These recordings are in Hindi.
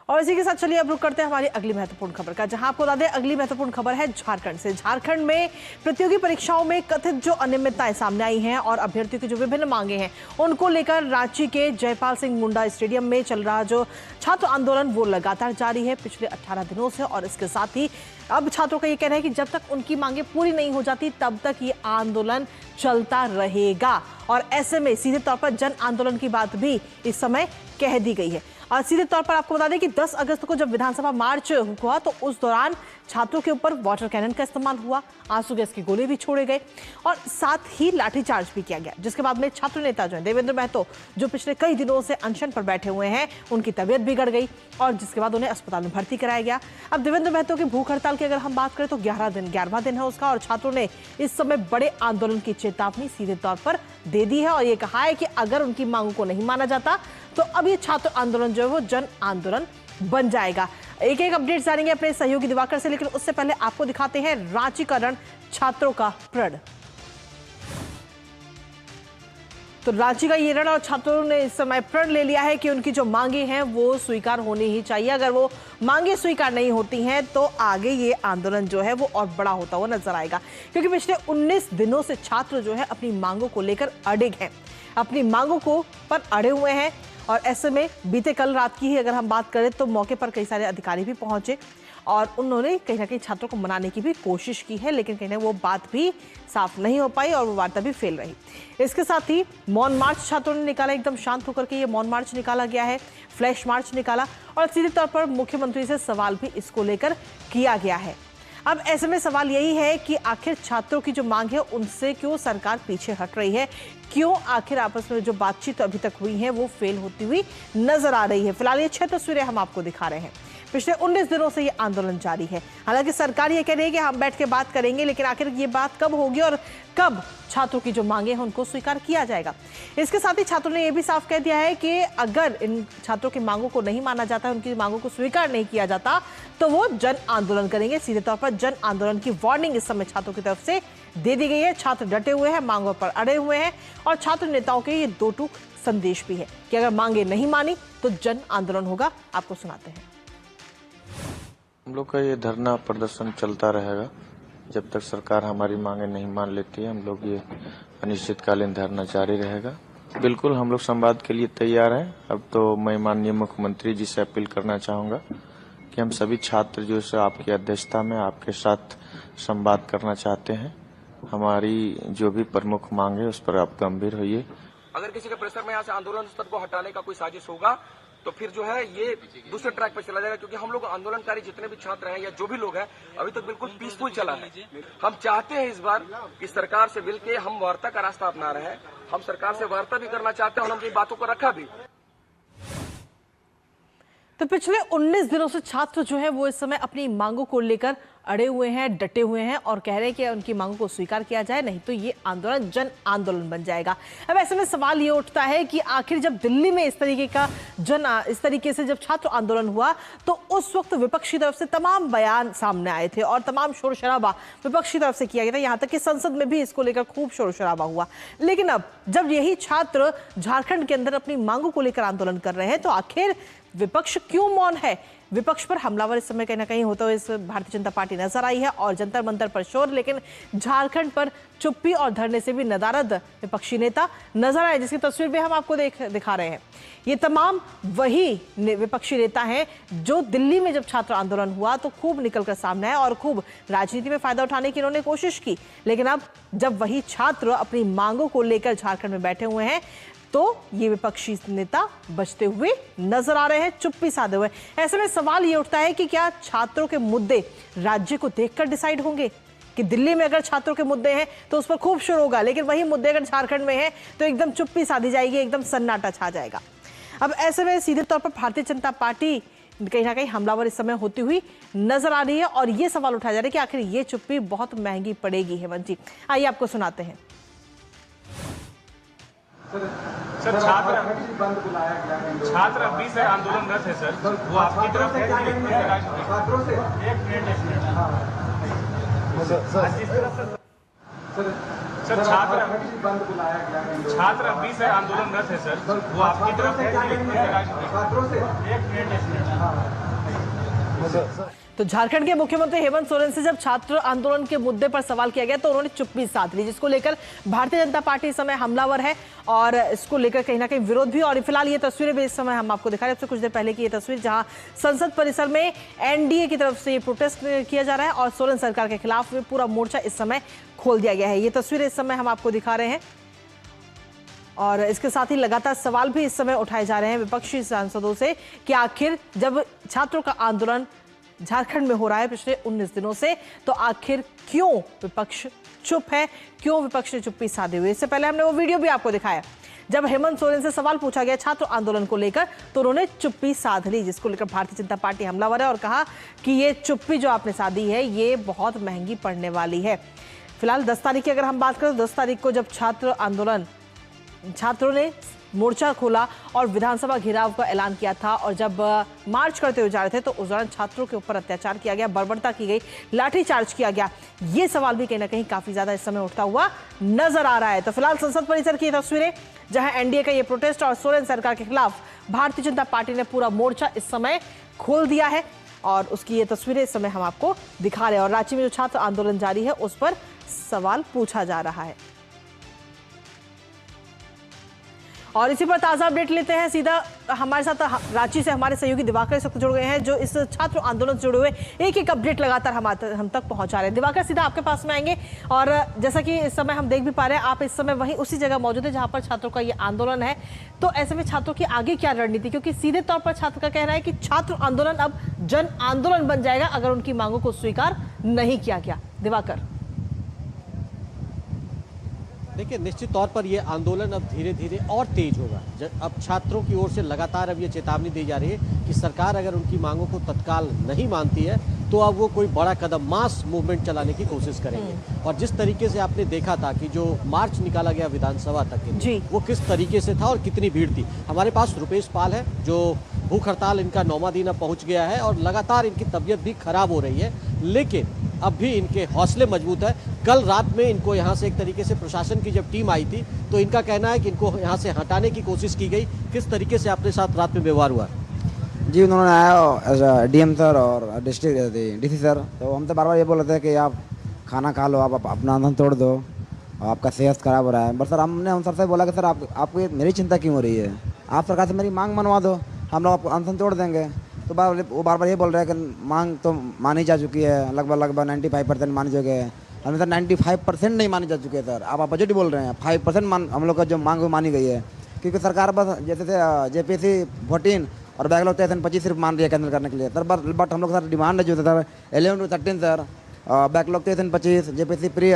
और इसी के साथ चलिए अब रुक करते हैं हमारी अगली महत्वपूर्ण खबर का, जहां आपको बता दें अगली महत्वपूर्ण खबर है झारखंड से। झारखंड में प्रतियोगी परीक्षाओं में कथित जो अनियमितताएं सामने आई हैं और अभ्यर्थियों की जो विभिन्न मांगे हैं उनको लेकर रांची के जयपाल सिंह मुंडा स्टेडियम में चल रहा जो छात्र आंदोलन वो लगातार जारी है पिछले 18 दिनों से। और इसके साथ ही अब छात्रों का ये कहना है कि जब तक उनकी मांगे पूरी नहीं हो जाती तब तक ये आंदोलन चलता रहेगा। और ऐसे में सीधे तौर पर जन आंदोलन की बात भी इस समय कह दी गई है। और सीधे तौर पर आपको बता दें कि 10 अगस्त को जब विधानसभा मार्च हुआ तो उस दौरान छात्रों के ऊपर वाटर कैनन का इस्तेमाल हुआ, आंसू गैस के गोले भी छोड़े गए और साथ ही लाठीचार्ज भी किया गया, जिसके बाद में छात्र नेता जो है देवेंद्र महतो जो पिछले कई दिनों से अनशन पर बैठे हुए हैं उनकी तबीयत बिगड़ गई और जिसके बाद उन्हें अस्पताल में भर्ती कराया गया। अब देवेंद्र महतो की भूख हड़ताल की अगर हम बात करें तो 11वां दिन है उसका और छात्रों ने इस समय बड़े आंदोलन की चेतावनी सीधे तौर पर दे दी है और ये कहा है कि अगर उनकी मांगों को नहीं माना जाता तो अब ये छात्र आंदोलन जो है वो जन आंदोलन बन जाएगा। एक एक अपडेट जानेंगे अपने सहयोगी दिवाकर से, लेकिन उससे पहले आपको दिखाते हैं रांची का रण छात्रों का प्रण। तो रांची का ये रण और छात्रों ने इस समय प्रण ले लिया है कि उनकी जो मांगे हैं वो स्वीकार होनी ही चाहिए। अगर वो मांगे स्वीकार नहीं होती हैं तो आगे ये आंदोलन जो है वो और बड़ा होता हुआ नजर आएगा, क्योंकि पिछले 19 दिनों से छात्र जो है अपनी मांगों को लेकर अड़िग हैं, अपनी मांगों को पर अड़े हुए हैं। और ऐसे में बीते कल रात की ही अगर हम बात करें तो मौके पर कई सारे अधिकारी भी पहुंचे और उन्होंने कहीं ना कहीं छात्रों को मनाने की भी कोशिश की है, लेकिन कहीं ना वो बात भी साफ नहीं हो पाई और वो वार्ता भी फेल रही। इसके साथ ही मौन मार्च छात्रों ने निकाला, एकदम शांत होकर के ये मौन मार्च निकाला गया है, फ्लैश मार्च निकाला और सीधे तौर पर मुख्यमंत्री से सवाल भी इसको लेकर किया गया है। अब ऐसे में सवाल यही है कि आखिर छात्रों की जो मांग है उनसे क्यों सरकार पीछे हट रही है, क्यों आखिर आपस में जो बातचीत अभी तक हुई है वो फेल होती हुई नजर आ रही है। फिलहाल ये 6 तस्वीरें हम आपको दिखा रहे हैं। पिछले 19 दिनों से ये आंदोलन जारी है। हालांकि सरकार ये कह रही है कि हम बैठ के बात करेंगे, लेकिन आखिर ये बात कब होगी और कब छात्रों की जो मांगे हैं उनको स्वीकार किया जाएगा। इसके साथ ही छात्रों ने यह भी साफ कह दिया है कि अगर इन छात्रों की मांगों को नहीं माना जाता, उनकी मांगों को स्वीकार नहीं किया जाता तो वो जन आंदोलन करेंगे। सीधे तौर पर जन आंदोलन की वार्निंग इस समय छात्रों की तरफ से दे दी गई है। छात्र डटे हुए हैं, मांगों पर अड़े हुए हैं और छात्र नेताओं के ये 2 टूक संदेश भी है कि अगर मांगे नहीं मानी तो जन आंदोलन होगा। आपको सुनाते हैं। हम लोग का ये धरना प्रदर्शन चलता रहेगा जब तक सरकार हमारी मांगे नहीं मान लेती है। हम लोग ये अनिश्चितकालीन धरना जारी रहेगा। बिल्कुल हम लोग संवाद के लिए तैयार हैं। अब तो मैं माननीय मुख्यमंत्री जी से अपील करना चाहूंगा कि हम सभी छात्र जो है आपकी अध्यक्षता में आपके साथ संवाद करना चाहते हैं। हमारी जो भी प्रमुख मांग है उस पर आप गंभीर होइए। अगर किसी के प्रेशर में यहाँ से आंदोलन स्तर को हटाने का कोई साजिश होगा तो फिर जो है ये दूसरे ट्रैक पर चला जाएगा, क्योंकि हम लोग आंदोलनकारी जितने भी छात्र हैं या जो भी लोग हैं अभी तक बिल्कुल पीसफुल चला है। हम चाहते हैं इस बार कि सरकार से मिलकर हम वार्ता का रास्ता अपना रहे हैं। हम सरकार से वार्ता भी करना चाहते हैं और हम अपनी बातों को रखा भी। तो पिछले 19 दिनों से छात्र जो है वो इस समय अपनी मांगों को लेकर अड़े हुए हैं, डटे हुए हैं और कह रहे हैं कि उनकी मांगों को स्वीकार किया जाए, नहीं तो ये आंदोलन जन आंदोलन बन जाएगा। अब ऐसे में सवाल ये उठता है कि आखिर जब दिल्ली में इस तरीके से जब छात्र आंदोलन हुआ तो उस वक्त विपक्ष की तरफ से तमाम बयान सामने आए थे और तमाम शोर शराबा विपक्ष की तरफ से किया गया था। यहाँ तक कि संसद में भी इसको लेकर खूब शोर शराबा हुआ। लेकिन अब जब यही छात्र झारखंड के अंदर अपनी मांगों को लेकर आंदोलन कर रहे हैं तो आखिर विपक्ष क्यों मौन है? विपक्ष पर हमलावर इस समय कहीं ना कहीं होता हुआ इस भारतीय जनता पार्टी नजर आई है और जंतर मंतर पर शोर, लेकिन झारखंड पर चुप्पी और धरने से भी नदारद विपक्षी नेता नजर आए, जिसकी तस्वीर भी हम आपको दिखा रहे हैं। ये तमाम वही विपक्षी नेता हैं जो दिल्ली में जब छात्र आंदोलन हुआ तो खूब निकलकर सामने आए और खूब राजनीति में फायदा उठाने की इन्होंने कोशिश की। लेकिन अब जब वही छात्र अपनी मांगों को लेकर झारखंड में बैठे हुए हैं तो ये विपक्षी नेता बचते हुए नजर आ रहे हैं, चुप्पी साधे हुए। ऐसे में सवाल ये उठता है कि क्या छात्रों के मुद्दे राज्य को देखकर डिसाइड होंगे कि दिल्ली में अगर छात्रों के मुद्दे हैं तो उस पर खूब शोर होगा, लेकिन वही मुद्दे अगर झारखंड में है तो एकदम चुप्पी साधी जाएगी, एकदम सन्नाटा छा जाएगा। अब ऐसे में सीधे तौर पर भारतीय जनता पार्टी कहीं ना कहीं हमलावर इस समय होती हुई नजर आ रही है और ये सवाल उठाया जा रहा है कि आखिर ये चुप्पी बहुत महंगी पड़ेगी। हेमंत जी, आइए आपको सुनाते हैं। सर छात्र अभी से आंदोलनरत है सर, वो आपकी तरफ है छात्रों से एक मिनट सर छात्र अभी से आंदोलनरत है सर, वो आपकी तरफ है छात्रों से एक मिनट तो झारखंड के मुख्यमंत्री हेमंत सोरेन से जब छात्र आंदोलन के मुद्दे पर सवाल किया गया तो उन्होंने चुप्पी साध ली, जिसको लेकर भारतीय जनता पार्टी इस समय हमलावर है और इसको लेकर कहीं ना कहीं विरोध भी। और फिलहाल ये तस्वीरें भी इस समय हम आपको दिखा रहे हैं, कुछ देर पहले की ये तस्वीर जहां संसद परिसर में एनडीए की तरफ से ये प्रोटेस्ट किया जा रहा है और सोरेन सरकार के खिलाफ पूरा मोर्चा इस समय खोल दिया गया है। ये तस्वीरें इस समय हम आपको दिखा रहे हैं और इसके साथ ही लगातार सवाल भी इस समय उठाए जा रहे हैं विपक्षी सांसदों से कि आखिर जब छात्रों का आंदोलन झारखंड में हो रहा है पिछले 19 दिनों से, तो आखिर क्यों विपक्ष चुप है, क्यों विपक्ष ने चुप्पी साधे हुए। इससे पहले हमने वो वीडियो भी आपको दिखाया जब हेमंत सोरेन से सवाल पूछा गया छात्र आंदोलन को लेकर तो उन्होंने चुप्पी साध ली, जिसको लेकर भारतीय जनता पार्टी हमलावर है और कहा कि ये चुप्पी जो आपने साधी है ये बहुत महंगी पड़ने वाली है। फिलहाल 10 तारीख की अगर हम बात करें तो 10 तारीख को जब छात्रों ने मोर्चा खोला और विधानसभा घेराव का ऐलान किया था और जब मार्च करते हुए जा रहे थे तो उस दौरान छात्रों के ऊपर अत्याचार किया गया, बर्बरता की गई, लाठीचार्ज किया गया। ये सवाल भी कहीं ना कहीं काफी ज्यादा इस समय उठता हुआ नजर आ रहा है। तो फिलहाल संसद परिसर की तस्वीरें जहां एनडीए का ये प्रोटेस्ट और सोरेन सरकार के खिलाफ भारतीय जनता पार्टी ने पूरा मोर्चा इस समय खोल दिया है और उसकी ये तस्वीरें इस समय हम आपको दिखा रहे हैं और रांची में जो छात्र आंदोलन जारी है उस पर सवाल पूछा जा रहा है। और इसी पर ताजा अपडेट लेते हैं, सीधा हमारे साथ रांची से हमारे सहयोगी दिवाकर इस वक्त जुड़ गए हैं जो इस छात्र आंदोलन से जुड़े हुए एक एक अपडेट लगातार हम तक पहुंचा रहे हैं। दिवाकर, सीधा आपके पास में आएंगे और जैसा कि इस समय हम देख भी पा रहे हैं आप इस समय वहीं उसी जगह मौजूद है जहां पर छात्रों का ये आंदोलन है, तो ऐसे में छात्रों की आगे क्या रणनीति, क्योंकि सीधे तौर पर छात्र का कहना है कि छात्र आंदोलन अब जन आंदोलन बन जाएगा अगर उनकी मांगों को स्वीकार नहीं किया गया। दिवाकर, देखिए, निश्चित तौर पर ये आंदोलन अब धीरे धीरे और तेज होगा। अब छात्रों की ओर से लगातार अब ये चेतावनी दी जा रही है कि सरकार अगर उनकी मांगों को तत्काल नहीं मानती है तो अब वो कोई बड़ा कदम, मास मूवमेंट चलाने की कोशिश करेंगे। और जिस तरीके से आपने देखा था कि जो मार्च निकाला गया विधानसभा तक के लिए, वो किस तरीके से था और कितनी भीड़ थी। हमारे पास रुपेश पाल है जो भूख हड़ताल इनका 9वां दिन अब पहुंच गया है और लगातार इनकी तबीयत भी खराब हो रही है, लेकिन अब भी इनके हौसले मजबूत है। कल रात में इनको यहाँ से एक तरीके से प्रशासन की जब टीम आई थी तो इनका कहना है कि इनको यहाँ से हटाने की कोशिश की गई। किस तरीके से आपके साथ रात में व्यवहार हुआ? जी, उन्होंने आया डीएम सर और डिस्ट्रिक्ट डीसी सर, तो हम तो बार बार ये बोल रहे थे कि आप खाना खा लो, आप अपना आंदोलन तोड़ दो, आपका सेहत खराब हो रहा है। बट सर हमने हम सर से बोला कि सर आपको मेरी चिंता क्यों हो रही है, आप सरकार से मेरी मांग मनवा दो, हम लोग आपको आंदोलन तोड़ देंगे। तो वो बार बार ये बोल रहे हैं कि मांग तो मानी जा चुकी है, लगभग 95% मानी चुके हैं। हमें सर 95% नहीं मानी जा चुकी है सर, आप बजट ही बोल रहे हैं, 5% हम लोग का जो मांग वो मानी गई है, क्योंकि सरकार बस जैसे JPSC 14 और बैकलॉग 23-25 सिर्फ मान रही है कैंसिल करने के लिए सर। बट हम लोग सर डिमांड है जो sir 11 to 13 sir, backlog 23-25, JPSC pre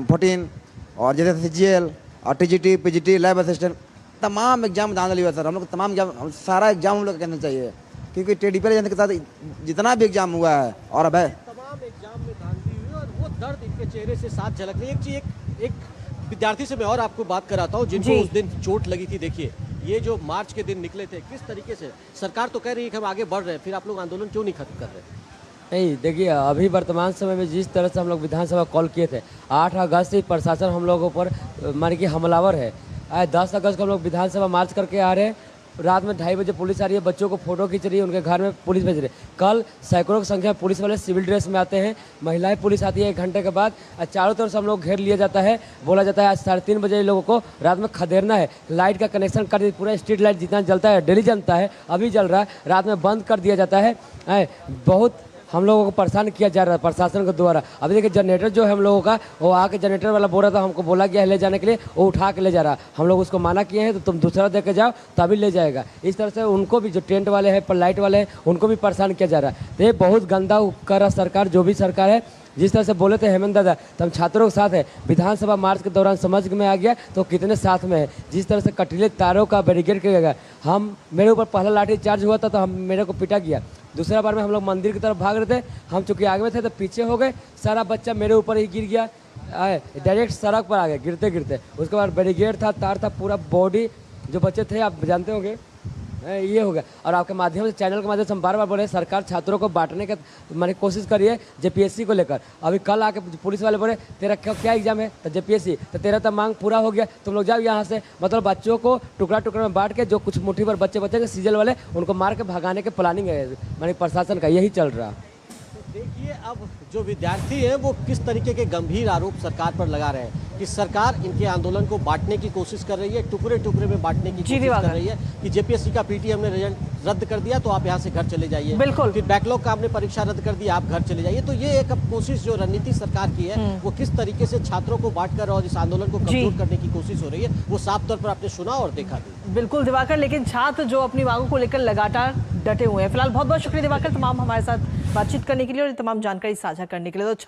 14 और जैसे CGL और TGT PGT लैब असिस्टेंट तमाम एग्जाम धांधली हुआ सर। हम लोग तमाम एग्जाम, सारा एग्जाम हम लोग कहना चाहिए, क्योंकि TDPL के साथ जितना भी एग्जाम हुआ है और अब है तमाम एग्जाम में धांधली हुई और वो दर्द इनके चेहरे से साथ झलक रही है। एक विद्यार्थी से मैं और आपको बात कराता हूँ जिनको उस दिन चोट लगी थी। देखिए, ये जो मार्च के दिन निकले थे, किस तरीके से सरकार तो कह रही है कि हम आगे बढ़ रहे हैं, फिर आप लोग आंदोलन क्यों नहीं खत्म कर रहे? नहीं, देखिए, अभी वर्तमान समय में जिस तरह से हम लोग विधानसभा कॉल किए थे, 8 अगस्त से प्रशासन हम लोगों पर मान कि हमलावर है। 10 अगस्त को हम लोग विधानसभा मार्च करके आ रहे हैं, रात में 2:30 बजे पुलिस आ रही है, बच्चों को फोटो खींच रही है, उनके घर में पुलिस भेज रही है। कल सैकड़ों की संख्या में पुलिस वाले सिविल ड्रेस में आते हैं, महिलाएं पुलिस आती है 1 घंटे के बाद, चारों तरफ से हम लोग घेर लिया जाता है। बोला जाता है आज 3:30 बजे लोगों को रात में खदेड़ना है, लाइट का कनेक्शन कर दिया, पूरा स्ट्रीट लाइट जितना जलता है डेली जलता है, अभी जल रहा है, रात में बंद कर दिया जाता है। बहुत हम लोगों को परेशान किया जा रहा है प्रशासन के द्वारा। अभी देखिए, जनरेटर जो है हम लोगों का, वो आके जनरेटर वाला बोल रहा था, हमको बोला गया है ले जाने के लिए, वो उठा के ले जा रहा। हम लोग उसको माना किए हैं तो तुम दूसरा दे के जाओ तभी ले जाएगा। इस तरह से उनको भी, जो टेंट वाले हैं, पर लाइट वाले हैं, उनको भी परेशान किया जा रहा है। तो ये बहुत गंदा कर रहा सरकार, जो भी सरकार है। जिस तरह से बोले थे हेमंत दादा, तो हम छात्रों के साथ है। विधानसभा मार्च के दौरान समझ में आ गया तो कितने साथ में है। जिस तरह से कटीले तारों का बैरिकेड किया गया, मेरे ऊपर पहला लाठी चार्ज हुआ था तो मेरे को पिटा गया। दूसरा बार में हम लोग मंदिर की तरफ भाग रहे थे, हम चूंकि आगे में थे तो पीछे हो गए, सारा बच्चा मेरे ऊपर ही गिर गया, डायरेक्ट सड़क पर आ गया गिरते गिरते। उसके बाद बैरिकेड था, तार था, पूरा बॉडी, जो बच्चे थे आप जानते होंगे, ये हो गया। और आपके माध्यम से, चैनल के माध्यम से हम बार बार बोले हैं, सरकार छात्रों को बांटने का मैंने कोशिश करी है जेपीएससी को लेकर। अभी कल आके पुलिस वाले बोले तेरा क्या एग्जाम है, तो जेपीएससी, तो तेरा तो मांग पूरा हो गया, तुम लोग जाओ यहाँ से। मतलब बच्चों को टुकड़ा टुकड़ा में बांट के, जो कुछ मुट्ठी भर बच्चे बचेंगे सीजल वाले, उनको मार के भगाने के प्लानिंग है मैंने प्रशासन का, यही चल रहा। देखिए अब जो विद्यार्थी हैं वो किस तरीके के गंभीर आरोप सरकार पर लगा रहे हैं कि सरकार इनके आंदोलन को बांटने की कोशिश कर रही है, टुकड़े टुकड़े में बांटने की कोशिश कर रही है कि जेपीएससी का पीटी हमने रिजल्ट रद्द कर दिया तो आप यहाँ से घर चले जाइए, बिल्कुल, फिर बैकलॉग का आपने परीक्षा रद्द कर दिया आप घर चले जाइए। तो ये एक कोशिश जो रणनीति सरकार की है वो किस तरीके से छात्रों को बांटकर और इस आंदोलन को कमजोर करने की कोशिश हो रही है वो साफ तौर पर आपने सुना और देखा भी। बिल्कुल दिवाकर, लेकिन छात्र जो अपनी मांगों को लेकर लगातार डटे हुए हैं। फिलहाल बहुत बहुत शुक्रिया दिवाकर तमाम हमारे साथ बातचीत करने के लिए और तमाम जानकारी साझा करने के लिए। तो